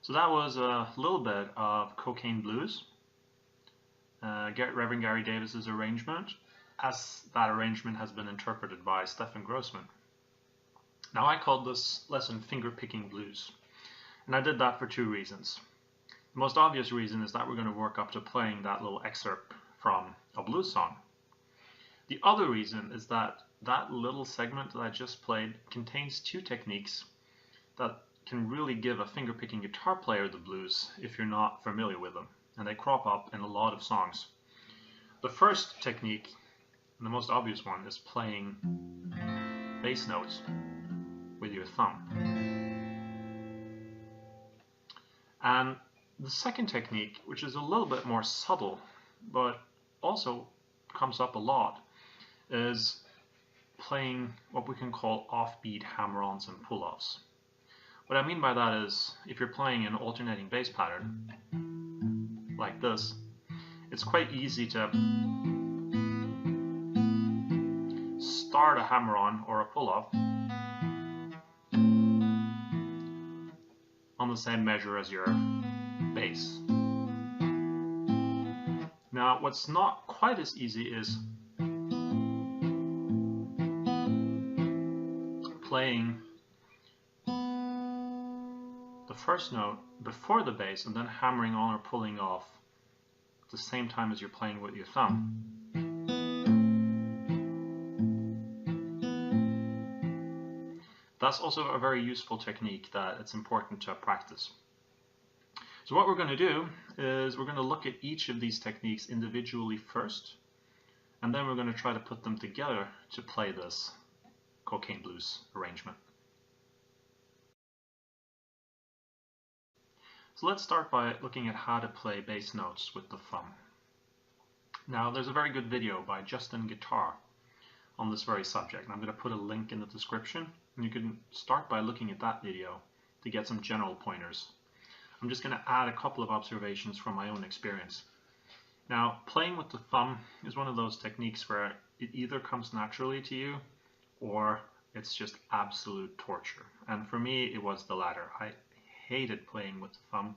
So that was a little bit of Cocaine Blues, Reverend Gary Davis's arrangement, as that arrangement has been interpreted by Stefan Grossman. Now I called this lesson Fingerpicking Blues, and I did that for two reasons. The most obvious reason is that we're going to work up to playing that little excerpt from a blues song. The other reason is that that little segment that I just played contains two techniques that can really give a fingerpicking guitar player the blues if you're not familiar with them, and they crop up in a lot of songs. The first technique, and the most obvious one, is playing bass notes with your thumb. And the second technique, which is a little bit more subtle, but also comes up a lot, is playing what we can call offbeat hammer-ons and pull-offs. What I mean by that is, if you're playing an alternating bass pattern, like this, it's quite easy to start a hammer-on or a pull-off on the same measure as your bass. Now, what's not quite as easy is playing the first note before the bass and then hammering on or pulling off at the same time as you're playing with your thumb. That's also a very useful technique that it's important to practice. So what we're going to do is we're going to look at each of these techniques individually first, and then we're going to try to put them together to play this Cocaine Blues arrangement. So let's start by looking at how to play bass notes with the thumb. Now, there's a very good video by Justin Guitar on this very subject, and I'm going to put a link in the description, and you can start by looking at that video to get some general pointers. I'm just going to add a couple of observations from my own experience. Now, playing with the thumb is one of those techniques where it either comes naturally to you or it's just absolute torture. And for me, it was the latter. I hated playing with the thumb.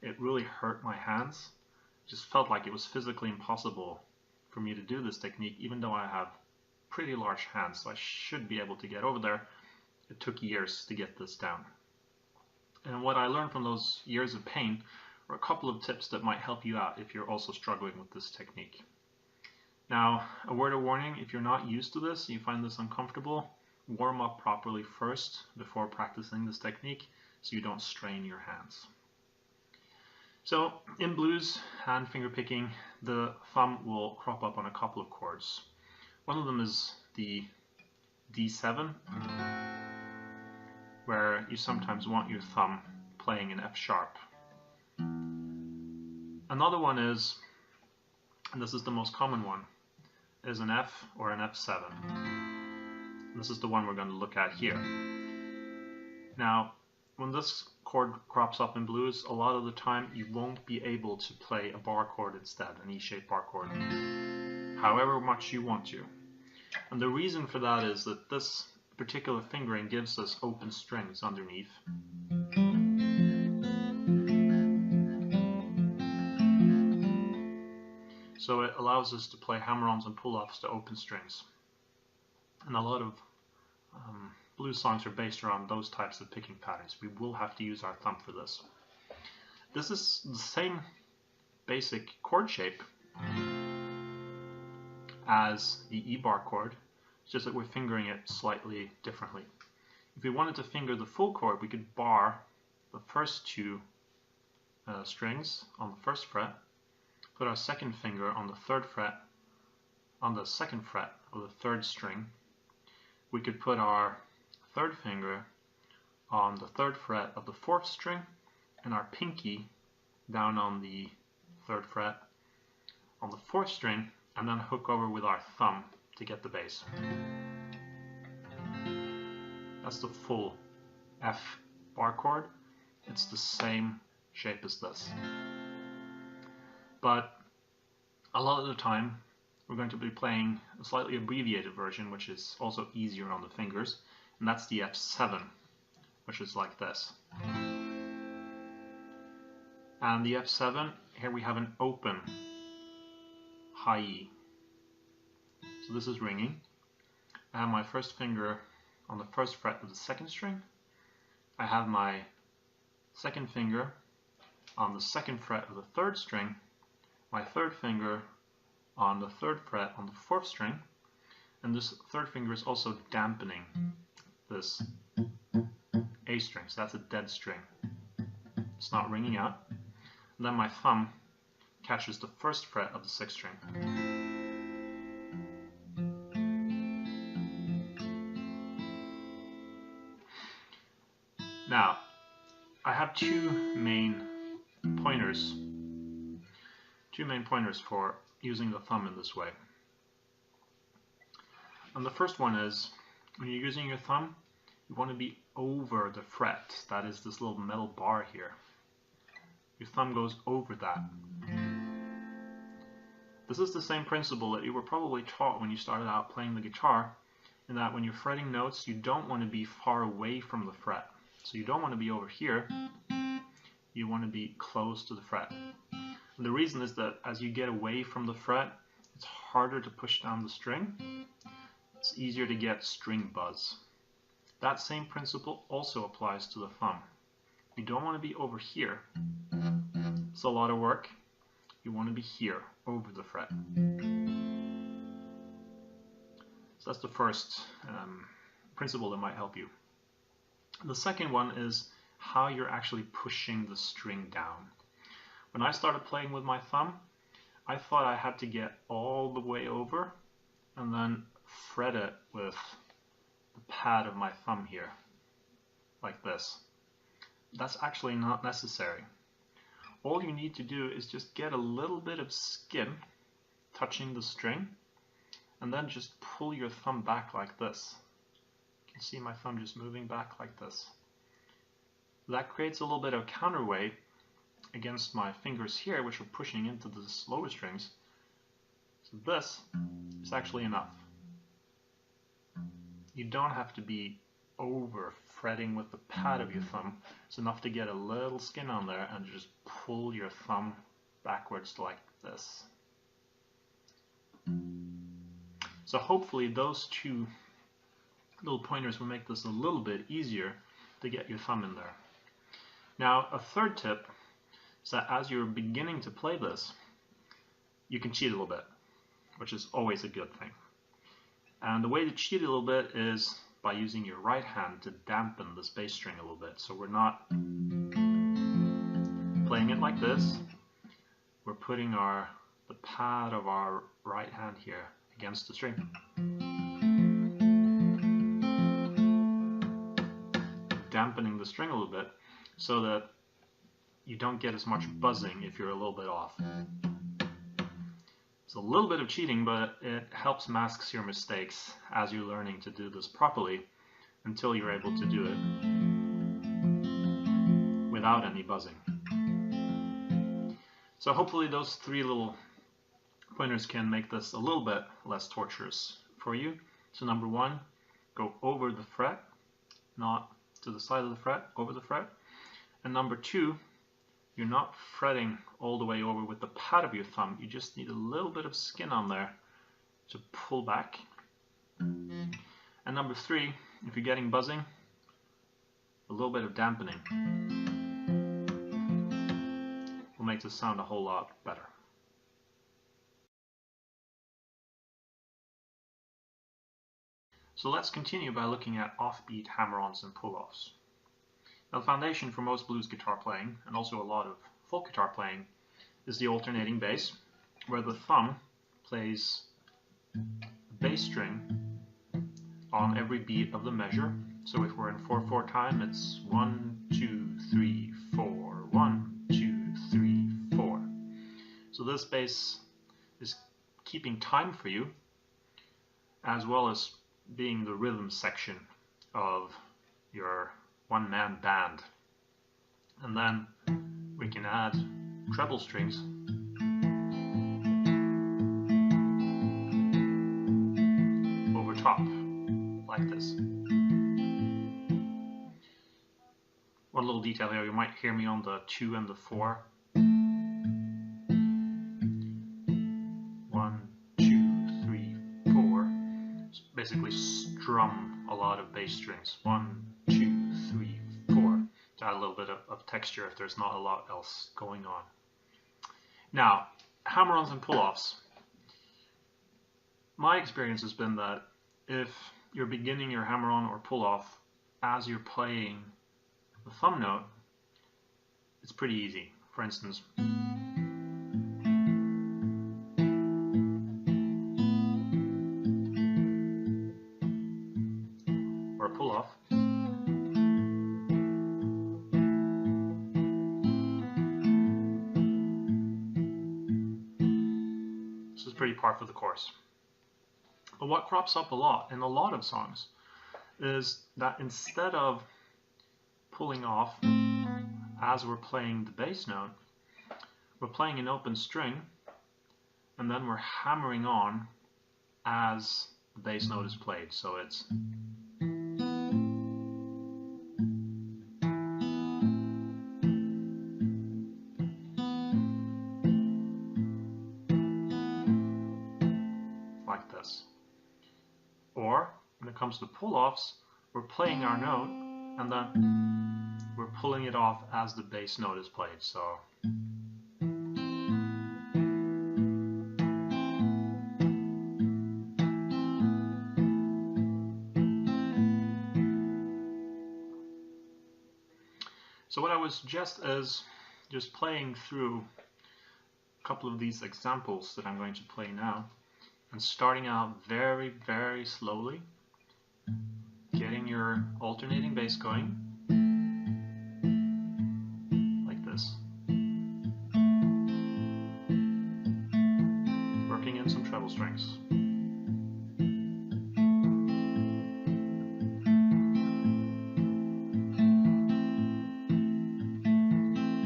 It really hurt my hands. It just felt like it was physically impossible for me to do this technique, even though I have pretty large hands, so I should be able to get over there. It took years to get this down. And what I learned from those years of pain are a couple of tips that might help you out if you're also struggling with this technique. Now, a word of warning, if you're not used to this, you find this uncomfortable, warm up properly first before practicing this technique so you don't strain your hands. So in blues and fingerpicking, the thumb will crop up on a couple of chords. One of them is the D7, where you sometimes want your thumb playing an F sharp. Another one is, and this is the most common one, is an F or an F7. This is the one we're going to look at here. Now, when this chord crops up in blues, a lot of the time you won't be able to play a bar chord instead, an E-shaped bar chord, however much you want to. And the reason for that is that this particular fingering gives us open strings underneath. So it allows us to play hammer-ons and pull-offs to open strings. And a lot of blues songs are based around those types of picking patterns. We will have to use our thumb for this. This is the same basic chord shape as the E bar chord, it's just that we're fingering it slightly differently. If we wanted to finger the full chord, we could bar the first two strings on the first fret, put our second finger on the third fret, on the second fret of the third string. We could put our third finger on the third fret of the fourth string and our pinky down on the third fret on the fourth string, and then hook over with our thumb to get the bass. That's the full F bar chord. It's the same shape as this. But a lot of the time we're going to be playing a slightly abbreviated version, which is also easier on the fingers, and that's the F7, which is like this. And the F7, here we have an open high E. So this is ringing. I have my first finger on the first fret of the second string. I have my second finger on the second fret of the third string, my third finger on the third fret on the fourth string, and this third finger is also dampening this A string, so that's a dead string. It's not ringing out. And then my thumb catches the first fret of the sixth string. Now, I have two main pointers for using the thumb in this way. And the first one is, when you're using your thumb, you want to be over the fret. That is this little metal bar here. Your thumb goes over that. This is the same principle that you were probably taught when you started out playing the guitar, in that when you're fretting notes, you don't want to be far away from the fret. So you don't want to be over here, you want to be close to the fret. And the reason is that as you get away from the fret, it's harder to push down the string. It's easier to get string buzz. That same principle also applies to the thumb. You don't want to be over here. It's a lot of work. You want to be here, over the fret. So that's the first principle that might help you. The second one is how you're actually pushing the string down. When I started playing with my thumb, I thought I had to get all the way over and then fret it with the pad of my thumb here, like this. That's actually not necessary. All you need to do is just get a little bit of skin touching the string, and then just pull your thumb back like this. You can see my thumb just moving back like this. That creates a little bit of counterweight against my fingers here, which are pushing into the lower strings. So this is actually enough. You don't have to be over fretting with the pad of your thumb. It's enough to get a little skin on there and just pull your thumb backwards like this. So hopefully those two little pointers will make this a little bit easier to get your thumb in there. Now, a third tip is that as you're beginning to play this, you can cheat a little bit, which is always a good thing. And the way to cheat a little bit is by using your right hand to dampen this bass string a little bit. So we're not playing it like this. We're putting the pad of our right hand here against the string. Dampening the string a little bit so that you don't get as much buzzing if you're a little bit off. It's a little bit of cheating, but it helps mask your mistakes as you're learning to do this properly until you're able to do it without any buzzing. So hopefully those three little pointers can make this a little bit less torturous for you. So number one, go over the fret, not to the side of the fret, over the fret. And number two, you're not fretting all the way over with the pad of your thumb. You just need a little bit of skin on there to pull back. And number three, if you're getting buzzing, a little bit of dampening will make this sound a whole lot better. So let's continue by looking at offbeat hammer-ons and pull-offs. Now, the foundation for most blues guitar playing, and also a lot of folk guitar playing, is the alternating bass, where the thumb plays the bass string on every beat of the measure. So if we're in 4/4 time, it's 1, 2, 3, 4, 1, 2, 3, 4. So this bass is keeping time for you, as well as being the rhythm section of your one-man band. And then we can add treble strings over top, like this. One little detail here, you might hear me on the 2 and the 4. actually strum a lot of bass strings. 1, 2, 3, 4. To add a little bit of texture if there's not a lot else going on. Now, hammer-ons and pull-offs. My experience has been that if you're beginning your hammer-on or pull-off as you're playing the thumb note, it's pretty easy. For instance, or a pull-off. This is pretty par for the course. But what crops up a lot in a lot of songs is that instead of pulling off as we're playing the bass note, we're playing an open string and then we're hammering on as the bass note is played. So it's like this. Or when it comes to pull-offs, we're playing our note and then we're pulling it off as the bass note is played. So what I would suggest is just playing through a couple of these examples that I'm going to play now and starting out very, very slowly, getting your alternating bass going, like this. Working in some treble strings.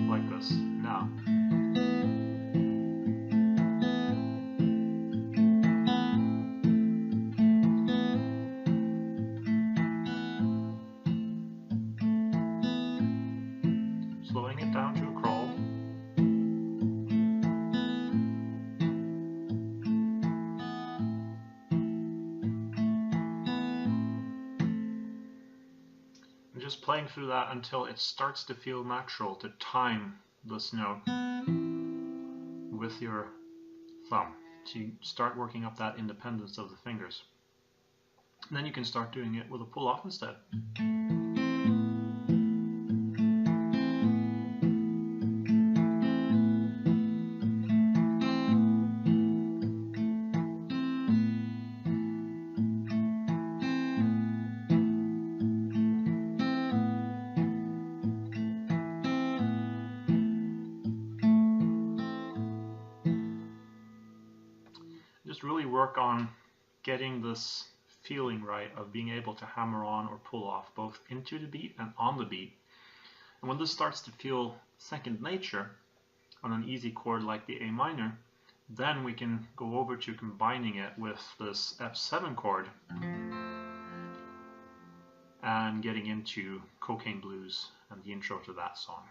Like this. Now, slowing it down to a crawl. And just playing through that until it starts to feel natural to time this note with your thumb. So you start working up that independence of the fingers. And then you can start doing it with a pull-off instead. Just really work on getting this feeling right of being able to hammer on or pull off both into the beat and on the beat. And when this starts to feel second nature on an easy chord like the A minor, then we can go over to combining it with this F7 chord and getting into Cocaine Blues and the intro to that song.